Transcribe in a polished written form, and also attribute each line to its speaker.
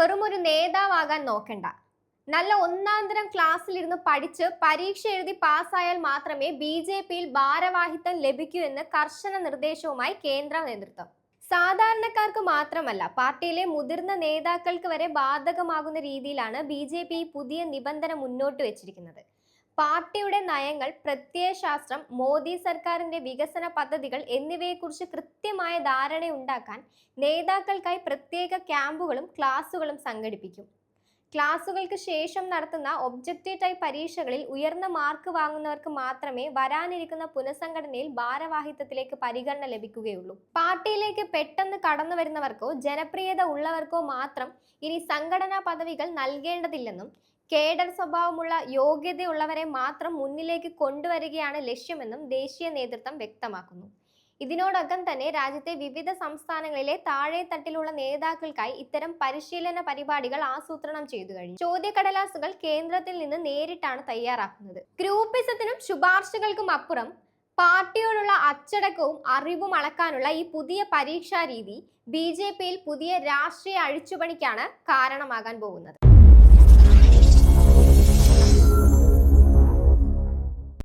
Speaker 1: വെറുമൊരു നേതാവാകാൻ നോക്കണ്ട. നല്ല ഒന്നാന്തരം ക്ലാസ്സിലിരുന്ന് പഠിച്ച് പരീക്ഷ എഴുതി പാസ്സായാൽ മാത്രമേ ബി.ജെ.പിയിൽ ഭാരവാഹിത്വം ലഭിക്കൂ എന്ന് കർശന നിർദ്ദേശവുമായി കേന്ദ്ര നേതൃത്വം. സാധാരണക്കാർക്ക് മാത്രമല്ല, പാർട്ടിയിലെ മുതിർന്ന നേതാക്കൾക്ക് വരെ ബാധകമാകുന്ന രീതിയിലാണ് ബി.ജെ.പി പുതിയ നിബന്ധന മുന്നോട്ട് വെച്ചിരിക്കുന്നത്. പാർട്ടിയുടെ നയങ്ങൾ, പ്രത്യയശാസ്ത്രം, മോദി സർക്കാരിന്റെ വികസന പദ്ധതികൾ എന്നിവയെക്കുറിച്ച് കൃത്യമായ ധാരണയുണ്ടാക്കാൻ നേതാക്കൾക്കായി പ്രത്യേക ക്യാമ്പുകളും ക്ലാസുകളും സംഘടിപ്പിക്കും. ക്ലാസുകൾക്ക് ശേഷം നടത്തുന്ന ഒബ്ജക്റ്റീവ് ടൈപ്പ് പരീക്ഷകളിൽ ഉയർന്ന മാർക്ക് വാങ്ങുന്നവർക്ക് മാത്രമേ വരാനിരിക്കുന്ന പുനഃസംഘടനയിൽ ഭാരവാഹിത്വത്തിലേക്ക് പരിഗണന ലഭിക്കുകയുള്ളൂ. പാർട്ടിയിലേക്ക് പെട്ടെന്ന് കടന്നു വരുന്നവർക്കോ ജനപ്രിയത ഉള്ളവർക്കോ മാത്രം ഇനി സംഘടനാ പദവികൾ നൽകേണ്ടതില്ലെന്നും കേഡർ സ്വഭാവമുള്ള യോഗ്യതയുള്ളവരെ മാത്രം മുന്നിലേക്ക് കൊണ്ടുവരികയാണ് ലക്ഷ്യമെന്നും ദേശീയ നേതൃത്വം വ്യക്തമാക്കുന്നു. ഇതിനോടകം തന്നെ രാജ്യത്തെ വിവിധ സംസ്ഥാനങ്ങളിലെ താഴെത്തട്ടിലുള്ള നേതാക്കൾക്കായി ഇത്തരം പരിശീലന പരിപാടികൾ ആസൂത്രണം ചെയ്തു കഴിഞ്ഞു. ചോദ്യക്കടലാസുകൾ കേന്ദ്രത്തിൽ നിന്ന് നേരിട്ടാണ് തയ്യാറാക്കുന്നത്. ഗ്രൂപ്പിസത്തിനും ശുപാർശകൾക്കും അപ്പുറം പാർട്ടിയോടുള്ള അച്ചടക്കവും അറിവും അളക്കാനുള്ള ഈ പുതിയ പരീക്ഷാ രീതി ബി.ജെ.പിയിൽ പുതിയ രാഷ്ട്രീയ അഴിച്ചുപണിക്കാണ് കാരണമാകാൻ പോകുന്നത്.